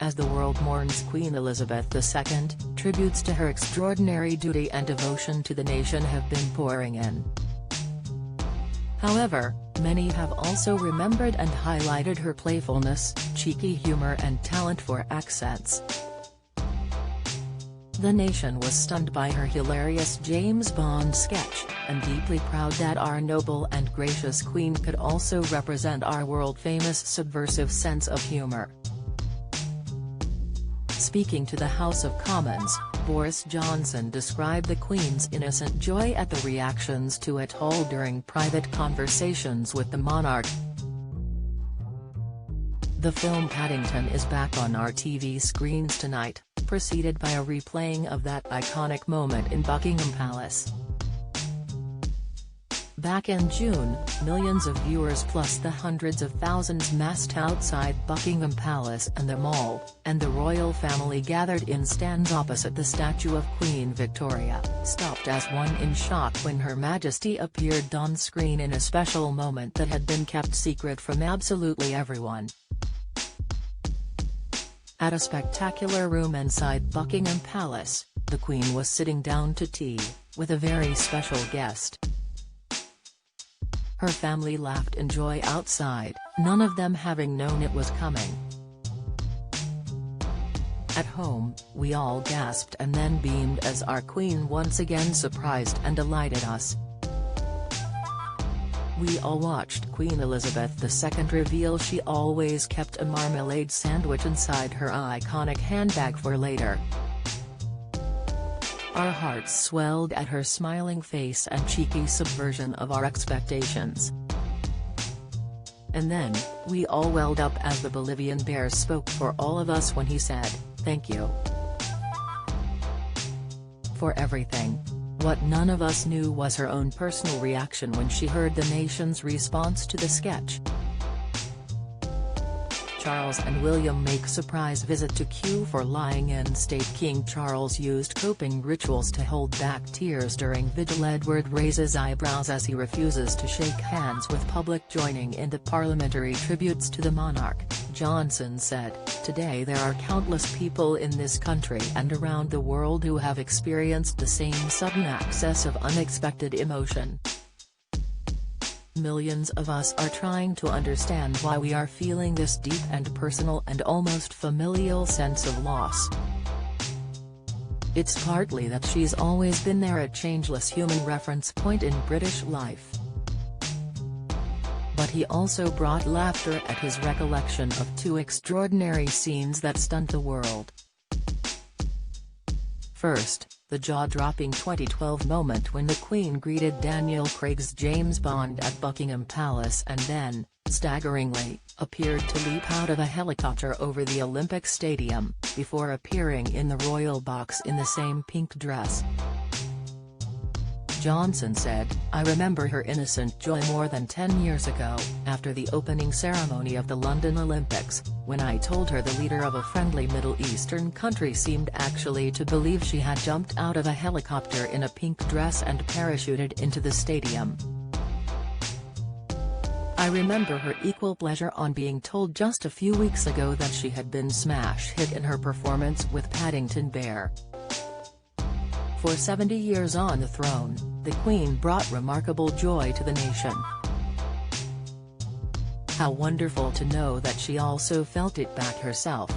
As the world mourns Queen Elizabeth II, tributes to her extraordinary duty and devotion to the nation have been pouring in. However, many have also remembered and highlighted her playfulness, cheeky humor and talent for accents. The nation was stunned by her hilarious James Bond sketch, and deeply proud that our noble and gracious Queen could also represent our world-famous subversive sense of humor. Speaking to the House of Commons, Boris Johnson described the Queen's innocent joy at the reactions to it all during private conversations with the monarch. The film Paddington is back on our TV screens tonight, preceded by a replaying of that iconic moment in Buckingham Palace. Back in June, millions of viewers plus the hundreds of thousands massed outside Buckingham Palace and the Mall, and the royal family gathered in stands opposite the statue of Queen Victoria, stopped as one in shock when Her Majesty appeared on screen in a special moment that had been kept secret from absolutely everyone. At a spectacular room inside Buckingham Palace, the Queen was sitting down to tea, with a very special guest. Her family laughed in joy outside, none of them having known it was coming. At home, we all gasped and then beamed as our Queen once again surprised and delighted us. We all watched Queen Elizabeth II reveal she always kept a marmalade sandwich inside her iconic handbag for later. Our hearts swelled at her smiling face and cheeky subversion of our expectations. And then, we all welled up as the Bolivian bear spoke for all of us when he said, "Thank you for everything." What none of us knew was her own personal reaction when she heard the nation's response to the sketch. Charles and William make surprise visit to Kew for lying in state. King Charles used coping rituals to hold back tears during vigil. Edward raises eyebrows as he refuses to shake hands with public, joining in the parliamentary tributes to the monarch. Johnson said, "Today there are countless people in this country and around the world who have experienced the same sudden access of unexpected emotion. Millions of us are trying to understand why we are feeling this deep and personal and almost familial sense of loss. It's partly that she's always been there, a changeless human reference point in British life." But he also brought laughter at his recollection of two extraordinary scenes that stunned the world. First, the jaw-dropping 2012 moment when the Queen greeted Daniel Craig's James Bond at Buckingham Palace and then, staggeringly, appeared to leap out of a helicopter over the Olympic Stadium, before appearing in the royal box in the same pink dress. Johnson said, "I remember her innocent joy more than 10 years ago, after the opening ceremony of the London Olympics, when I told her the leader of a friendly Middle Eastern country seemed actually to believe she had jumped out of a helicopter in a pink dress and parachuted into the stadium. I remember her equal pleasure on being told just a few weeks ago that she had been smash hit in her performance with Paddington Bear." For 70 years on the throne, the Queen brought remarkable joy to the nation. How wonderful to know that she also felt it back herself.